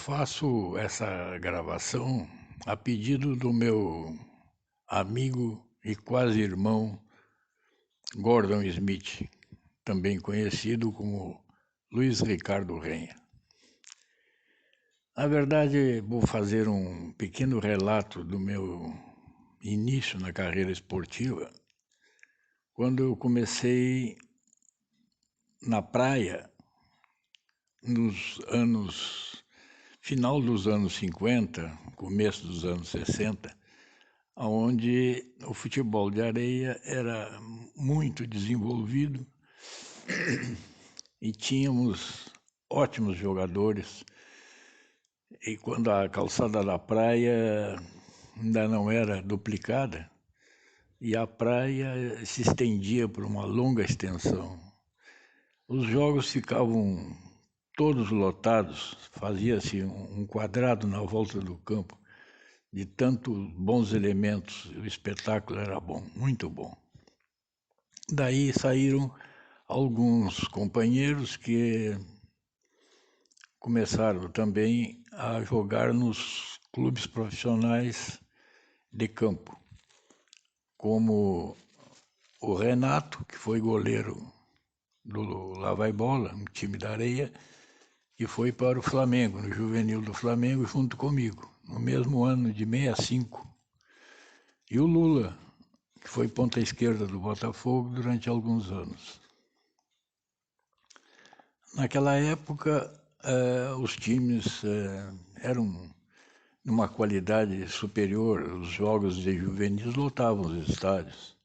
faço essa gravação a pedido do meu amigo e quase irmão Gordon Smith, também conhecido como Luiz Ricardo Renha. Na verdade, vou fazer um pequeno relato do meu início na carreira esportiva, quando eu comecei na praia final dos anos 50, começo dos anos 60, onde o futebol de areia era muito desenvolvido e tínhamos ótimos jogadores. E quando a calçada da praia ainda não era duplicada, e a praia se estendia por uma longa extensão. Os jogos ficavam todos lotados, fazia-se um quadrado na volta do campo, de tantos bons elementos, o espetáculo era bom, muito bom. Daí saíram alguns companheiros que começaram também a jogar nos clubes profissionais de campo, como o Renato, que foi goleiro do Lá Vai Bola, um time da areia, que foi para o Flamengo, no juvenil do Flamengo, junto comigo, no mesmo ano de 65. E o Lula, que foi ponta esquerda do Botafogo durante alguns anos. Naquela época, os times eram de uma qualidade superior, os jogos de juvenis lotavam os estádios.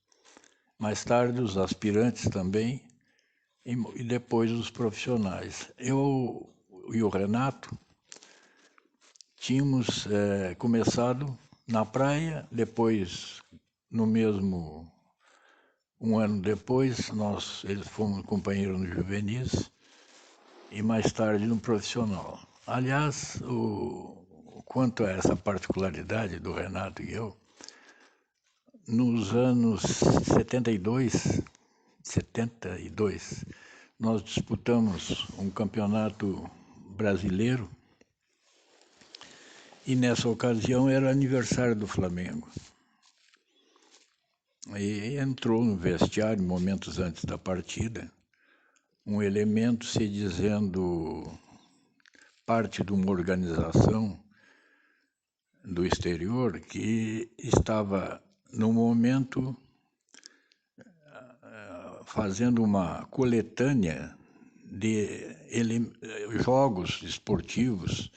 Mais tarde, os aspirantes também, e depois os profissionais. Eu e o Renato tínhamos começado na praia, depois, um ano depois, eles fomos companheiros no juvenis e mais tarde no profissional. Aliás, quanto a essa particularidade do Renato e eu, nos anos 72, nós disputamos um campeonato brasileiro e nessa ocasião era aniversário do Flamengo. E entrou no vestiário, momentos antes da partida, um elemento se dizendo parte de uma organização do exterior que estava, no momento, fazendo uma coletânea de jogos esportivos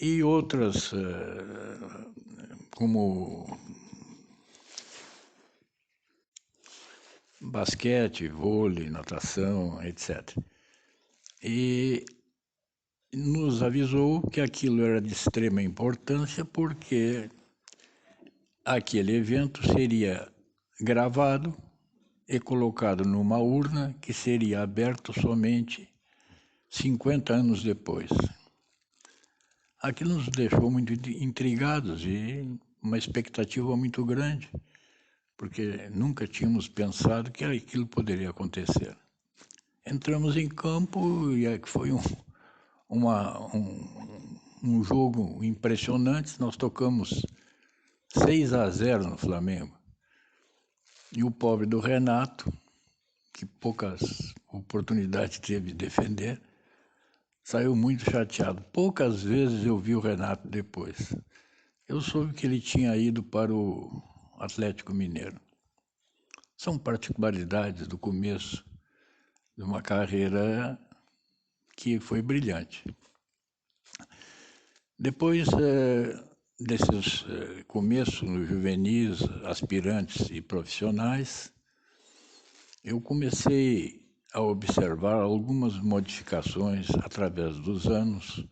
e outras, como basquete, vôlei, natação, etc. E nos avisou que aquilo era de extrema importância porque aquele evento seria gravado e colocado numa urna que seria aberto somente 50 anos depois. Aquilo nos deixou muito intrigados e uma expectativa muito grande, porque nunca tínhamos pensado que aquilo poderia acontecer. Entramos em campo e foi um jogo impressionante. Nós tocamos 6-0 no Flamengo. E o pobre do Renato, que poucas oportunidades teve de defender, saiu muito chateado. Poucas vezes eu vi o Renato depois. Eu soube que ele tinha ido para o Atlético Mineiro. São particularidades do começo de uma carreira que foi brilhante. Depois desses começos nos juvenis, aspirantes e profissionais, eu comecei a observar algumas modificações através dos anos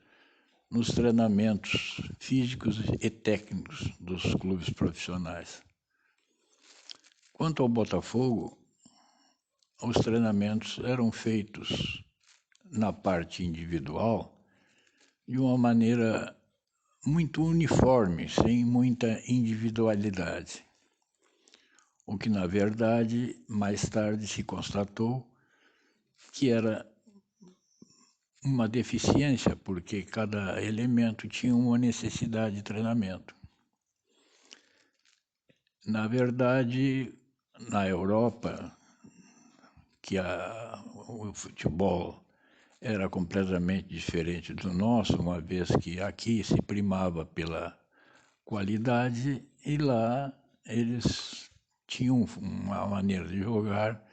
nos treinamentos físicos e técnicos dos clubes profissionais. Quanto ao Botafogo, os treinamentos eram feitos na parte individual de uma maneira muito uniforme, sem muita individualidade. O que, na verdade, mais tarde se constatou que era uma deficiência, porque cada elemento tinha uma necessidade de treinamento. Na verdade, na Europa, que o futebol era completamente diferente do nosso, uma vez que aqui se primava pela qualidade e lá eles tinham uma maneira de jogar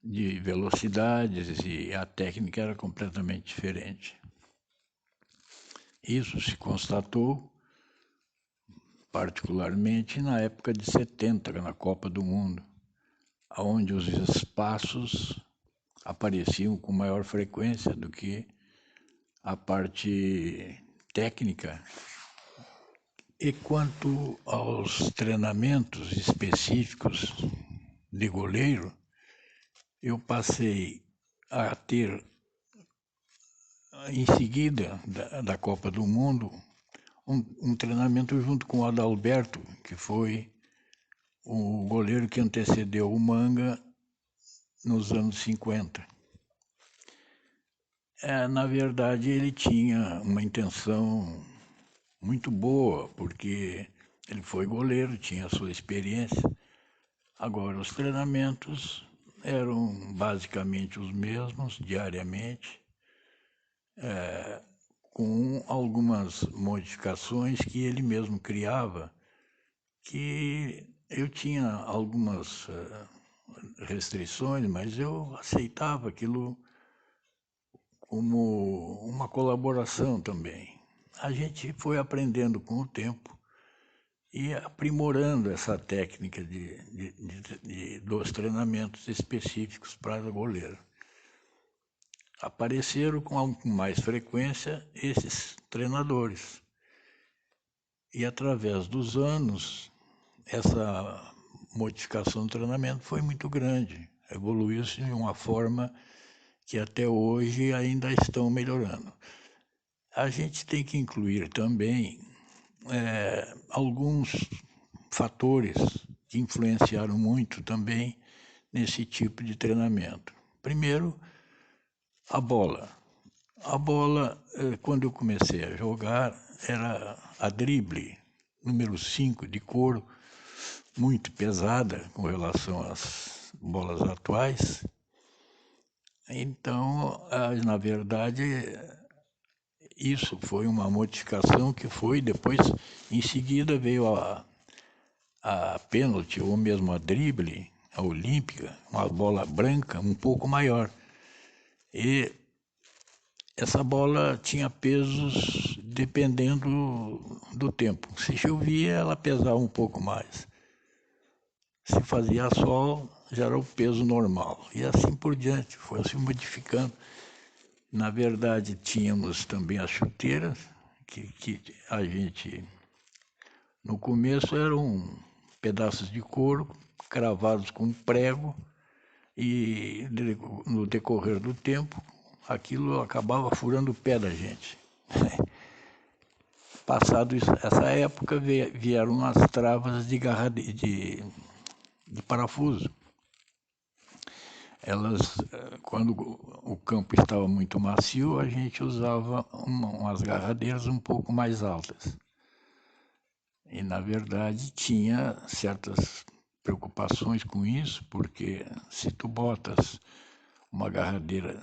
de velocidades e a técnica era completamente diferente. Isso se constatou particularmente na época de 70, na Copa do Mundo, onde os espaços apareciam com maior frequência do que a parte técnica. E quanto aos treinamentos específicos de goleiro, eu passei a ter, em seguida da Copa do Mundo, um treinamento junto com o Adalberto, que foi o goleiro que antecedeu o Manga nos anos 50. Na verdade, ele tinha uma intenção muito boa, porque ele foi goleiro, tinha a sua experiência. Agora, os treinamentos eram basicamente os mesmos, diariamente, com algumas modificações que ele mesmo criava, que eu tinha algumas restrições, mas eu aceitava aquilo como uma colaboração também. A gente foi aprendendo com o tempo e aprimorando essa técnica dos treinamentos específicos para goleiro. Apareceram com mais frequência esses treinadores. E através dos anos, essa modificação do treinamento foi muito grande. Evoluiu-se de uma forma que até hoje ainda estão melhorando. A gente tem que incluir também alguns fatores que influenciaram muito também nesse tipo de treinamento. Primeiro, a bola. A bola, quando eu comecei a jogar, era a drible, número 5 de couro, muito pesada com relação às bolas atuais. Então, na verdade, isso foi uma modificação que foi depois, em seguida veio a pênalti ou mesmo a drible, a olímpica, uma bola branca um pouco maior. E essa bola tinha pesos dependendo do tempo. Se chovia, ela pesava um pouco mais. Se fazia sol, já era o peso normal. E assim por diante, foi se modificando. Na verdade, tínhamos também as chuteiras, que a gente, no começo, eram pedaços de couro cravados com prego e no decorrer do tempo, aquilo acabava furando o pé da gente. Passado essa época, vieram as travas de parafuso. Elas, quando o campo estava muito macio, a gente usava umas garradeiras um pouco mais altas. E, na verdade, tinha certas preocupações com isso, porque se tu botas uma garradeira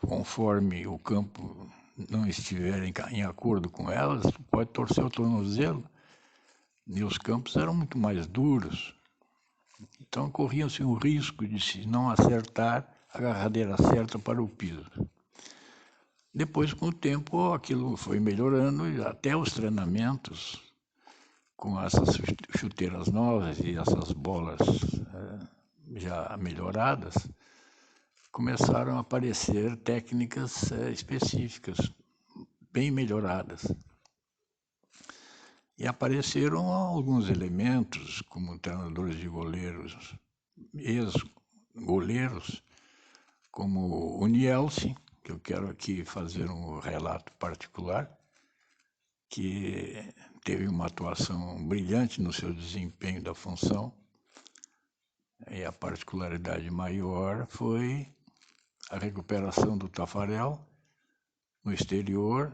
conforme o campo não estiver em acordo com elas, tu pode torcer o tornozelo. E os campos eram muito mais duros. Então corria-se o risco de, se não acertar, a garradeira certa para o piso. Depois, com o tempo, aquilo foi melhorando e até os treinamentos, com essas chuteiras novas e essas bolas já melhoradas, começaram a aparecer técnicas específicas, bem melhoradas. E apareceram alguns elementos, como treinadores de goleiros, ex-goleiros, como o Nielsen, que eu quero aqui fazer um relato particular, que teve uma atuação brilhante no seu desempenho da função, e a particularidade maior foi a recuperação do Tafarel no exterior,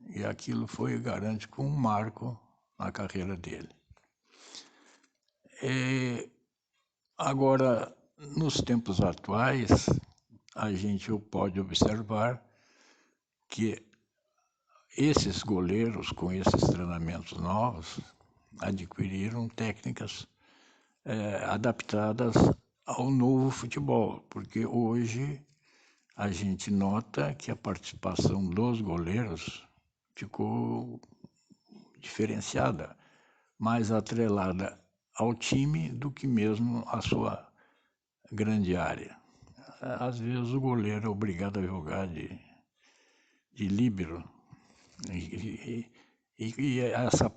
e aquilo foi, garanto, um marco na carreira dele. Agora, nos tempos atuais, a gente pode observar que esses goleiros, com esses treinamentos novos, adquiriram técnicas adaptadas ao novo futebol, porque hoje a gente nota que a participação dos goleiros ficou diferenciada, mais atrelada ao time do que mesmo à sua grande área. Às vezes o goleiro é obrigado a jogar de líbero, e essa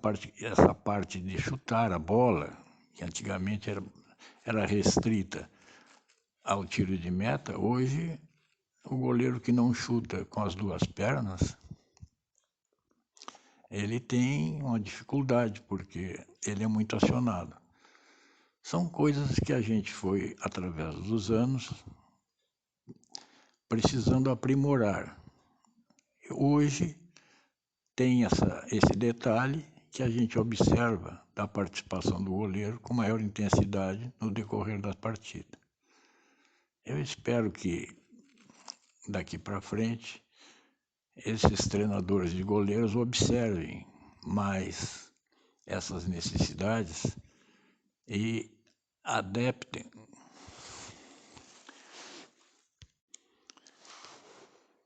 parte de chutar a bola, que antigamente era restrita ao tiro de meta, hoje o goleiro que não chuta com as duas pernas, ele tem uma dificuldade, porque ele é muito acionado. São coisas que a gente foi, através dos anos, precisando aprimorar. Hoje tem esse detalhe que a gente observa da participação do goleiro com maior intensidade no decorrer da partida. Eu espero que, daqui para frente, esses treinadores de goleiros observem mais essas necessidades e adaptem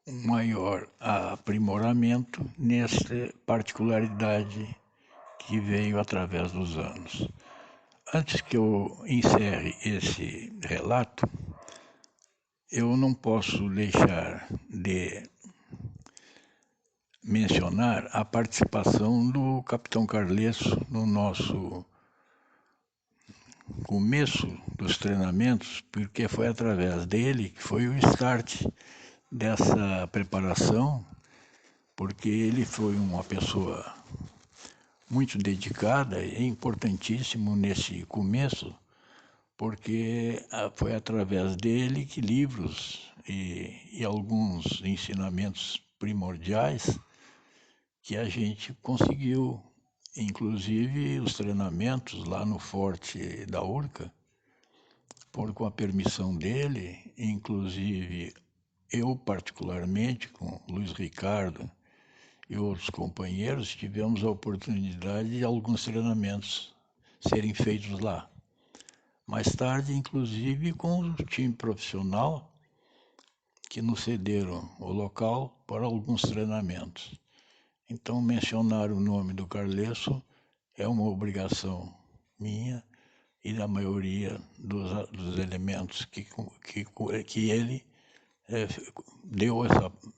um maior aprimoramento nessa particularidade que veio através dos anos. Antes que eu encerre esse relato, eu não posso deixar de mencionar a participação do capitão Carlesso no nosso começo dos treinamentos, porque foi através dele que foi o start dessa preparação, porque ele foi uma pessoa muito dedicada e importantíssimo nesse começo, porque foi através dele que livros e alguns ensinamentos primordiais que a gente conseguiu, inclusive os treinamentos lá no Forte da Urca, com a permissão dele, inclusive eu particularmente, com Luiz Ricardo e outros companheiros, tivemos a oportunidade de alguns treinamentos serem feitos lá. Mais tarde, inclusive, com o time profissional, que nos cederam o local para alguns treinamentos. Então, mencionar o nome do Carlesso é uma obrigação minha e da maioria dos elementos que ele deu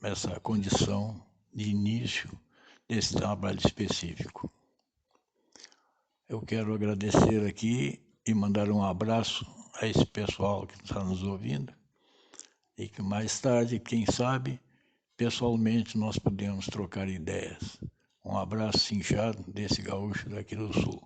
essa condição de início desse trabalho específico. Eu quero agradecer aqui e mandar um abraço a esse pessoal que está nos ouvindo e que mais tarde, quem sabe, pessoalmente nós podemos trocar ideias. Um abraço cinchado desse gaúcho daqui do Sul.